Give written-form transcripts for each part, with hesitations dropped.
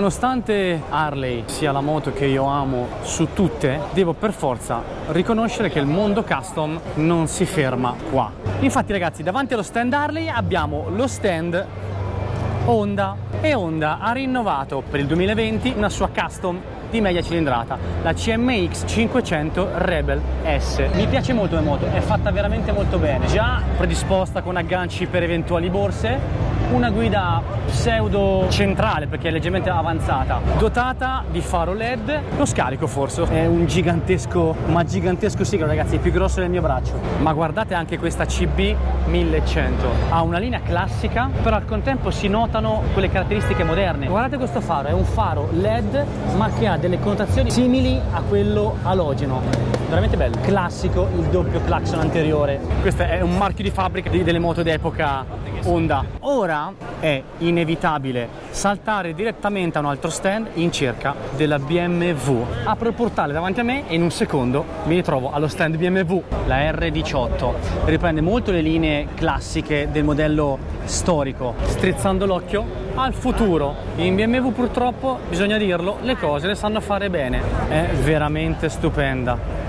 Nonostante Harley sia la moto che io amo su tutte, devo per forza riconoscere che il mondo custom non si ferma qua. Infatti ragazzi, davanti allo stand Harley abbiamo lo stand Honda, e Honda ha rinnovato per il 2020 una sua custom di media cilindrata, la CMX 500 Rebel S. Mi piace molto la moto, è fatta veramente molto bene, già predisposta con agganci per eventuali borse, una guida pseudo centrale perché è leggermente avanzata, dotata di faro LED, lo scarico forse è un gigantesco, ma gigantesco sigaro ragazzi, è più grosso del mio braccio. Ma guardate anche questa CB 1100, ha una linea classica però al contempo si notano quelle caratteristiche moderne. Guardate questo faro, è un faro LED ma che ha delle connotazioni simili a quello alogeno, veramente bello, classico, il doppio clacson anteriore. Questo è un marchio di fabbrica delle moto d'epoca Honda. Ora è inevitabile saltare direttamente a un altro stand in cerca della BMW. Apro il portale davanti a me e in un secondo mi ritrovo allo stand BMW. La R18 riprende molto le linee classiche del modello storico, strizzando l'occhio al futuro. In BMW purtroppo, bisogna dirlo, le cose le sanno fare bene. È veramente stupenda.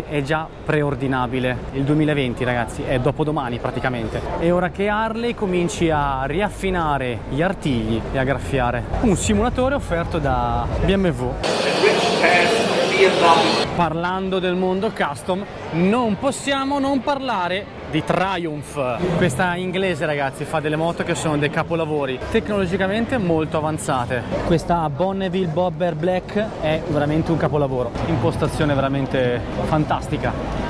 È già preordinabile, il 2020 ragazzi, è dopodomani praticamente. È ora che Harley cominci a riaffinare gli artigli e a graffiare. Un simulatore offerto da BMW. Parlando del mondo custom, non possiamo non parlare di Triumph. Questa inglese ragazzi fa delle moto che sono dei capolavori, tecnologicamente molto avanzate. Questa Bonneville Bobber Black è veramente un capolavoro, impostazione veramente fantastica.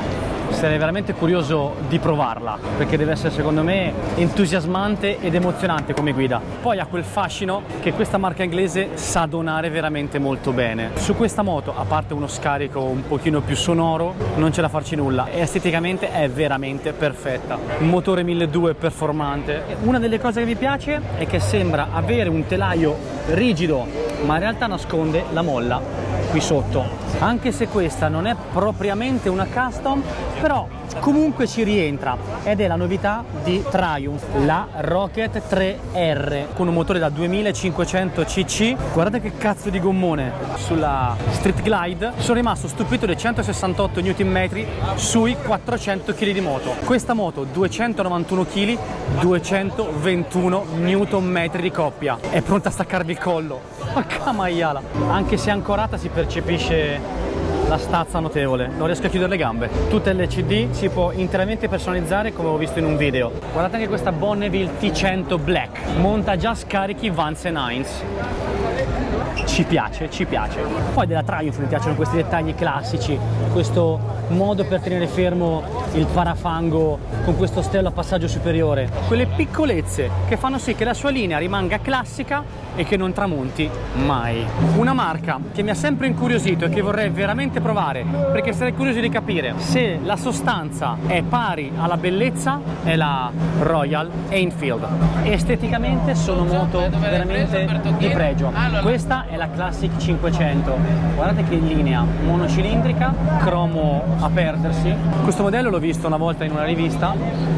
Sarei veramente curioso di provarla perché deve essere secondo me entusiasmante ed emozionante come guida. Poi ha quel fascino che questa marca inglese sa donare veramente molto bene. Su questa moto, a parte uno scarico un pochino più sonoro, non c'è da farci nulla, e esteticamente è veramente perfetta. Un motore 1200 performante. Una delle cose che mi piace è che sembra avere un telaio rigido ma in realtà nasconde la molla qui sotto, anche se questa non è propriamente una custom, però comunque ci rientra ed è la novità di Triumph, la Rocket 3R con un motore da 2500 cc. Guardate che cazzo di gommone sulla Street Glide. Sono rimasto stupito dei 168 Nm sui 400 kg di moto. Questa moto 291 kg, 221 Nm di coppia, è pronta a staccarvi il collo. Porca maiala, anche se ancorata si percepisce la stazza notevole, non riesco a chiudere le gambe. Tutta LCD, si può interamente personalizzare come ho visto in un video. Guardate anche questa Bonneville T100 Black, monta già scarichi Vance & Hines. Ci piace, ci piace. Poi della Triumph mi piacciono questi dettagli classici, questo modo per tenere fermo il parafango con questo stello a passaggio superiore, quelle piccolezze che fanno sì che la sua linea rimanga classica e che non tramonti mai. Una marca che mi ha sempre incuriosito e che vorrei veramente provare perché sarei curioso di capire se la sostanza è pari alla bellezza è la Royal Enfield. Esteticamente sono moto veramente di pregio. Questa è la Classic 500, guardate che linea monocilindrica, cromo a perdersi. Questo modello l'ho visto una volta in una rivista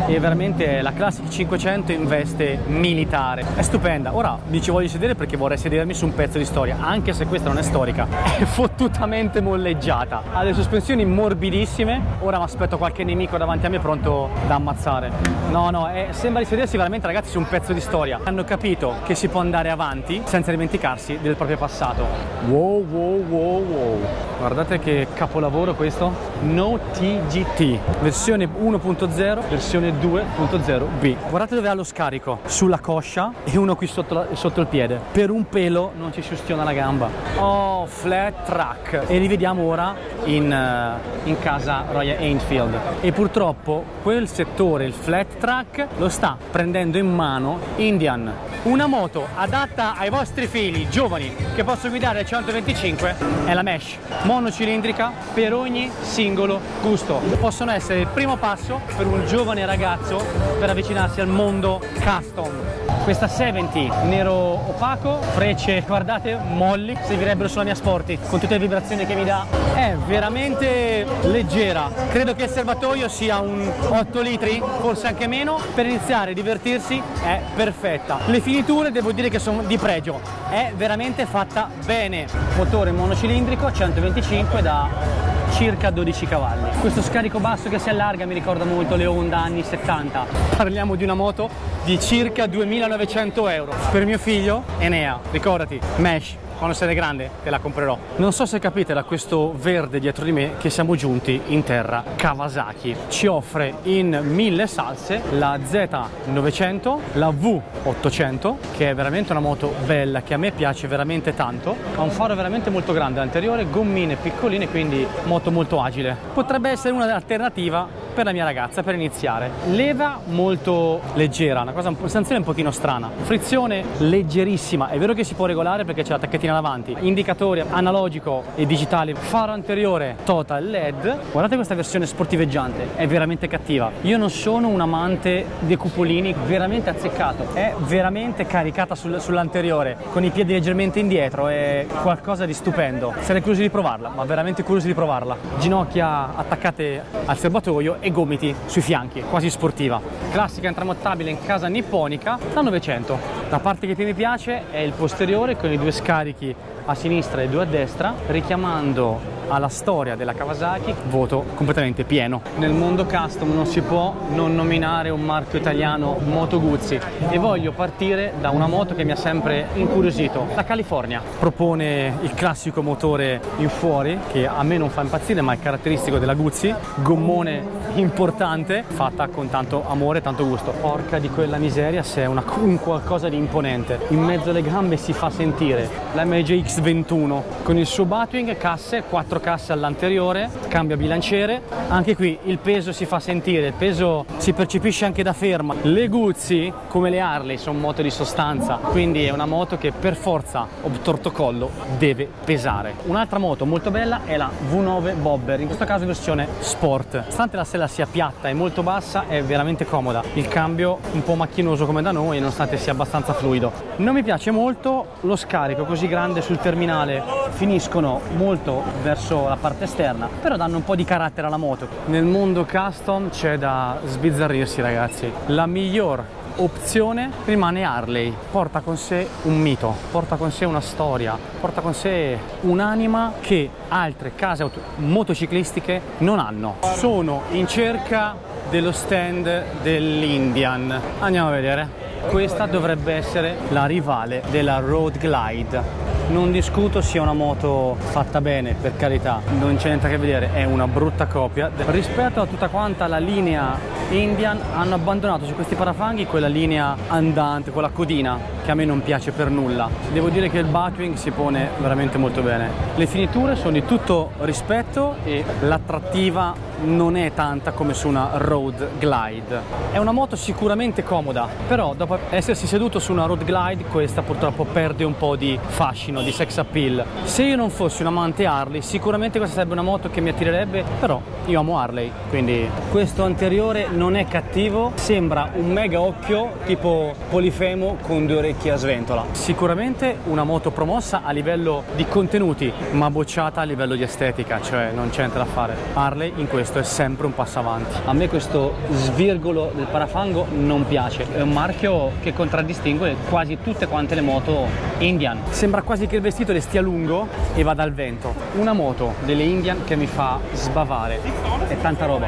e veramente la Classic 500 in veste militare, è stupenda. Ora mi ci voglio sedere perché vorrei sedermi su un pezzo di storia, anche se questa non è storica, è fottutamente molleggiata, ha delle sospensioni morbidissime. Ora mi aspetto qualche nemico davanti a me pronto da ammazzare. No, sembra di sedersi veramente ragazzi su un pezzo di storia. Hanno capito che si può andare avanti senza dimenticarsi del proprio passato. Wow, guardate che capolavoro questo. No TGT versione 1.0, versione 2.0B. Guardate dove ha lo scarico, sulla coscia e uno qui sotto il piede. Per un pelo non ci si ustiona la gamba. Oh, flat track. E li vediamo ora in casa Royal Enfield. E purtroppo quel settore, il flat track, lo sta prendendo in mano Indian. Una moto adatta ai vostri figli giovani che possono guidare al 125 è la Mesh, monocilindrica per ogni singolo gusto. Possono essere il primo passo per un giovane ragazzo per avvicinarsi al mondo custom. Questa 70 nero opaco, frecce, guardate, molli, servirebbero sulla mia Sporty, con tutte le vibrazioni che mi dà. È veramente leggera, credo che il serbatoio sia un 8 litri, forse anche meno. Per iniziare a divertirsi è perfetta. Le finiture devo dire che sono di pregio, è veramente fatta bene. Motore monocilindrico 125 da circa 12 cavalli. Questo scarico basso che si allarga mi ricorda molto le Honda anni 70. Parliamo di una moto di circa 2.900 euro. Per mio figlio, Enea, ricordati, Mesh, quando sei grande te la comprerò. Non so se capite da questo verde dietro di me che siamo giunti in terra Kawasaki. Ci offre in 1000 salse la Z900, la V800, che è veramente una moto bella, che a me piace veramente tanto. Ha un faro veramente molto grande anteriore, gommine piccoline, quindi moto molto agile. Potrebbe essere un'alternativa per la mia ragazza per iniziare. Leva molto leggera, una sensazione un pochino strana. Frizione leggerissima, è vero che si può regolare perché c'è la tacchettina davanti, indicatori analogico e digitale, faro anteriore total LED. Guardate questa versione sportiveggiante, è veramente cattiva. Io non sono un amante dei cupolini, veramente azzeccato, è veramente caricata sull'anteriore, con i piedi leggermente indietro, è qualcosa di stupendo. Sarei curioso di provarla, ma veramente curioso di provarla. Ginocchia attaccate al serbatoio e gomiti sui fianchi, quasi sportiva. Classica intramottabile in casa nipponica, la 900. La parte che più mi piace è il posteriore con i due scarichi a sinistra e due a destra, richiamando alla storia della Kawasaki, voto completamente pieno. Nel mondo custom non si può non nominare un marchio italiano, Moto Guzzi, e voglio partire da una moto che mi ha sempre incuriosito, la California. Propone il classico motore in fuori, che a me non fa impazzire ma è caratteristico della Guzzi, gommone importante, fatta con tanto amore e tanto gusto. Porca di quella miseria, se è un qualcosa di imponente. In mezzo alle gambe si fa sentire la MGX21 con il suo Batwing, casse, 4 casse all'anteriore, cambio bilanciere. Anche qui il peso si fa sentire, il peso si percepisce anche da ferma. Le Guzzi, come le Harley, sono moto di sostanza, quindi è una moto che per forza obtortocollo deve pesare. Un'altra moto molto bella è la V9 Bobber, in questo caso versione Sport. Stante la sella sia piatta e molto bassa, è veramente comoda. Il cambio un po' macchinoso come da noi, nonostante sia abbastanza fluido. Non mi piace molto lo scarico così grande sul terminale, finiscono molto verso la parte esterna, però danno un po' di carattere alla moto. Nel mondo custom c'è da sbizzarrirsi, ragazzi. La miglior opzione rimane Harley, porta con sé un mito, porta con sé una storia, porta con sé un'anima che altre case motociclistiche non hanno. Sono in cerca dello stand dell'Indian, andiamo a vedere. Questa dovrebbe essere la rivale della Road Glide. Non discuto sia una moto fatta bene, per carità, non c'è niente a che vedere, è una brutta copia. Rispetto a tutta quanta la linea Indian, hanno abbandonato su questi parafanghi quella linea andante, quella codina, che a me non piace per nulla. Devo dire che il Batwing si pone veramente molto bene. Le finiture sono di tutto rispetto e l'attrattiva non è tanta come su una Road Glide. È una moto sicuramente comoda, però dopo essersi seduto su una Road Glide, questa purtroppo perde un po' di fascino, di sex appeal. Se io non fossi un amante Harley, sicuramente questa sarebbe una moto che mi attirerebbe, però io amo Harley, quindi questo anteriore non è cattivo, sembra un mega occhio tipo Polifemo con 2 orecchie a sventola. Sicuramente una moto promossa a livello di contenuti, ma bocciata a livello di estetica, cioè non c'è niente da fare. Harley in questo è sempre un passo avanti. A me questo svirgolo del parafango non piace, è un marchio che contraddistingue quasi tutte quante le moto Indian. Sembra quasi che il vestito le stia lungo e vada al vento. Una moto delle Indian che mi fa sbavare, è tanta roba.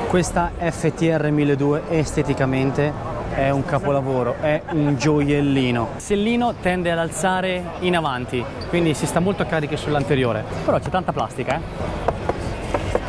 Questa FTR 1200 esteticamente è un capolavoro, è un gioiellino. Il sellino tende ad alzare in avanti, quindi si sta molto carichi sull'anteriore, però c'è tanta plastica,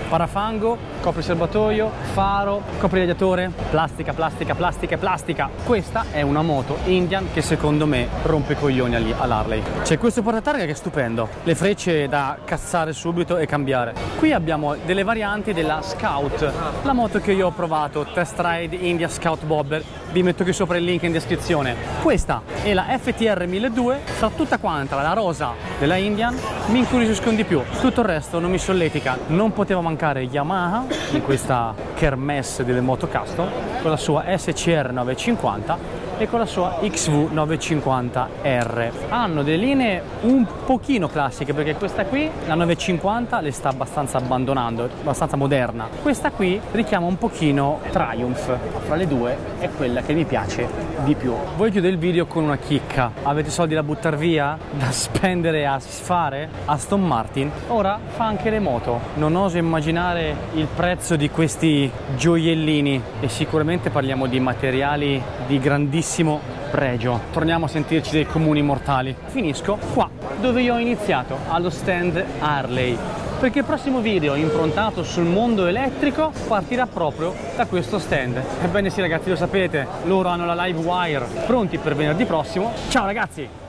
Parafango, copre il serbatoio, faro, copre il radiatore, plastica, plastica, plastica e plastica. Questa è una moto Indian che secondo me rompe i coglioni all'Harley. C'è questo portatarga che è stupendo, le frecce da cazzare subito e cambiare. Qui abbiamo delle varianti della Scout, la moto che io ho provato, Test Ride India Scout Bobber, vi metto qui sopra il link in descrizione. Questa è la FTR 1200, fra tutta quanta la rosa della Indian mi incuriosiscono di più, tutto il resto non mi solletica. Non poteva mancare Yamaha in questa kermesse delle moto custom con la sua SCR 950 e con la sua XV950R. Hanno delle linee un pochino classiche, perché questa qui, la 950, le sta abbastanza abbandonando, abbastanza moderna. Questa qui richiama un pochino Triumph, fra le due è quella che mi piace di più. Voglio chiudere il video con una chicca. Avete soldi da buttare via? Da spendere a sfare? Aston Martin ora fa anche le moto. Non oso immaginare il prezzo di questi gioiellini, e sicuramente parliamo di materiali di grandissimo pregio. Torniamo a sentirci dei comuni mortali. Finisco qua dove io ho iniziato, allo stand Harley, perché il prossimo video improntato sul mondo elettrico partirà proprio da questo stand. Ebbene sì ragazzi, lo sapete, loro hanno la Livewire pronti per venerdì prossimo. Ciao ragazzi!